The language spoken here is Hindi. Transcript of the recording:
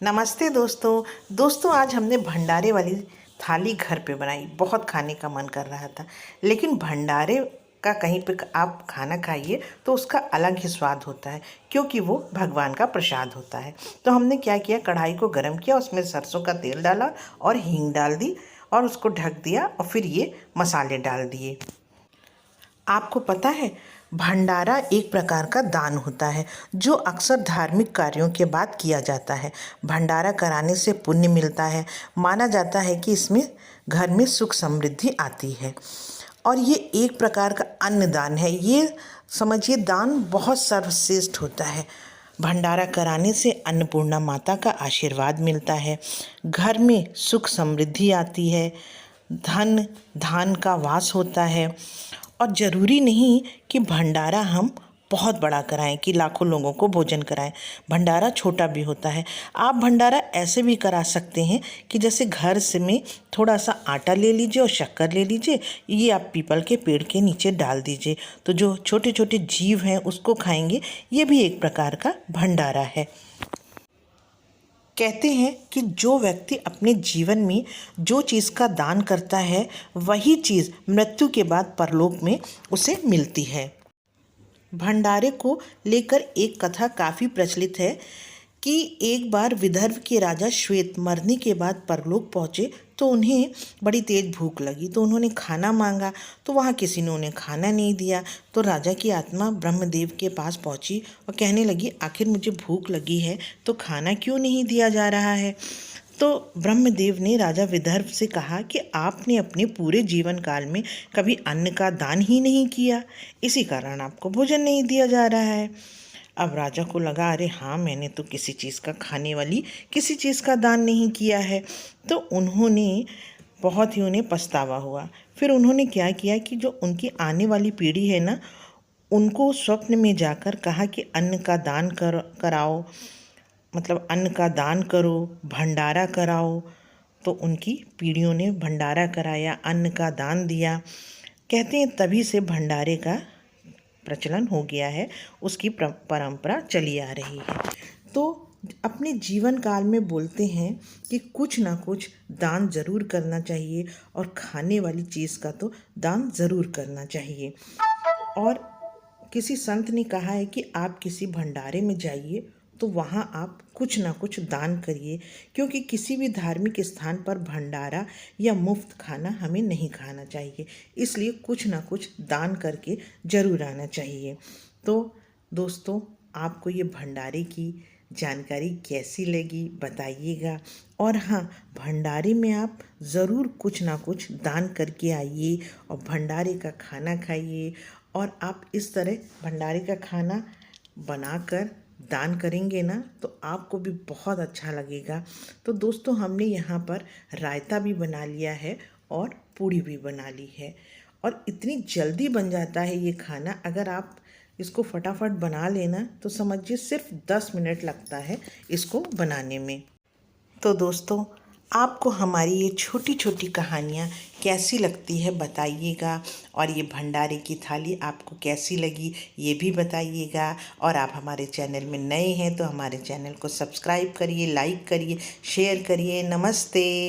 नमस्ते दोस्तों आज हमने भंडारे वाली थाली घर पे बनाई। बहुत खाने का मन कर रहा था, लेकिन भंडारे का कहीं पे आप खाना खाइए तो उसका अलग ही स्वाद होता है, क्योंकि वो भगवान का प्रसाद होता है। तो हमने क्या किया, कढ़ाई को गर्म किया, उसमें सरसों का तेल डाला और हींग डाल दी और उसको ढक दिया और फिर ये मसाले डाल दिए। आपको पता है, भंडारा एक प्रकार का दान होता है जो अक्सर धार्मिक कार्यों के बाद किया जाता है। भंडारा कराने से पुण्य मिलता है। माना जाता है कि इसमें घर में सुख समृद्धि आती है और ये एक प्रकार का अन्नदान है। ये समझिए, दान बहुत सर्वश्रेष्ठ होता है। भंडारा कराने से अन्नपूर्णा माता का आशीर्वाद मिलता है, घर में सुख समृद्धि आती है, धन धान का वास होता है। और ज़रूरी नहीं कि भंडारा हम बहुत बड़ा कराएं कि लाखों लोगों को भोजन कराएं। भंडारा छोटा भी होता है। आप भंडारा ऐसे भी करा सकते हैं कि जैसे घर से में थोड़ा सा आटा ले लीजिए और शक्कर ले लीजिए, ये आप पीपल के पेड़ के नीचे डाल दीजिए, तो जो छोटे छोटे जीव हैं उसको खाएंगे। ये भी एक प्रकार का भंडारा है। कहते हैं कि जो व्यक्ति अपने जीवन में जो चीज़ का दान करता है, वही चीज़ मृत्यु के बाद परलोक में उसे मिलती है। भंडारे को लेकर एक कथा काफ़ी प्रचलित है कि एक बार विदर्भ के राजा श्वेत मरने के बाद परलोक पहुँचे तो उन्हें बड़ी तेज भूख लगी, तो उन्होंने खाना मांगा, तो वहाँ किसी ने उन्हें खाना नहीं दिया। तो राजा की आत्मा ब्रह्मदेव के पास पहुँची और कहने लगी, आखिर मुझे भूख लगी है तो खाना क्यों नहीं दिया जा रहा है। तो ब्रह्मदेव ने राजा विदर्भ से कहा कि आपने अपने पूरे जीवन काल में कभी अन्न का दान ही नहीं किया, इसी कारण आपको भोजन नहीं दिया जा रहा है। अब राजा को लगा, अरे हाँ, मैंने तो किसी चीज़ का खाने वाली किसी चीज़ का दान नहीं किया है। तो उन्होंने बहुत ही उन्हें पछतावा हुआ। फिर उन्होंने क्या किया कि जो उनकी आने वाली पीढ़ी है ना, उनको स्वप्न में जाकर कहा कि अन्न का दान कराओ, मतलब अन्न का दान करो, भंडारा कराओ। तो उनकी पीढ़ियों ने भंडारा कराया, अन्न का दान दिया। कहते हैं तभी से भंडारे का प्रचलन हो गया है, उसकी परंपरा चली आ रही है। तो अपने जीवन काल में बोलते हैं कि कुछ ना कुछ दान ज़रूर करना चाहिए, और खाने वाली चीज़ का तो दान ज़रूर करना चाहिए। और किसी संत ने कहा है कि आप किसी भंडारे में जाइए तो वहाँ आप कुछ ना कुछ दान करिए, क्योंकि किसी भी धार्मिक स्थान पर भंडारा या मुफ्त खाना हमें नहीं खाना चाहिए। इसलिए कुछ ना कुछ दान करके ज़रूर आना चाहिए। तो दोस्तों, आपको ये भंडारे की जानकारी कैसी लगी बताइएगा। और हाँ, भंडारे में आप ज़रूर कुछ ना कुछ दान करके आइए और भंडारे का खाना खाइए। और आप इस तरह भंडारे का खाना बनाकर दान करेंगे ना, तो आपको भी बहुत अच्छा लगेगा। तो दोस्तों, हमने यहाँ पर रायता भी बना लिया है और पूड़ी भी बना ली है, और इतनी जल्दी बन जाता है ये खाना। अगर आप इसको फटाफट बना लेना तो समझिए सिर्फ 10 मिनट लगता है इसको बनाने में। तो दोस्तों, आपको हमारी ये छोटी छोटी कहानियाँ कैसी लगती है बताइएगा, और ये भंडारे की थाली आपको कैसी लगी ये भी बताइएगा। और आप हमारे चैनल में नए हैं तो हमारे चैनल को सब्सक्राइब करिए, लाइक करिए, शेयर करिए। नमस्ते।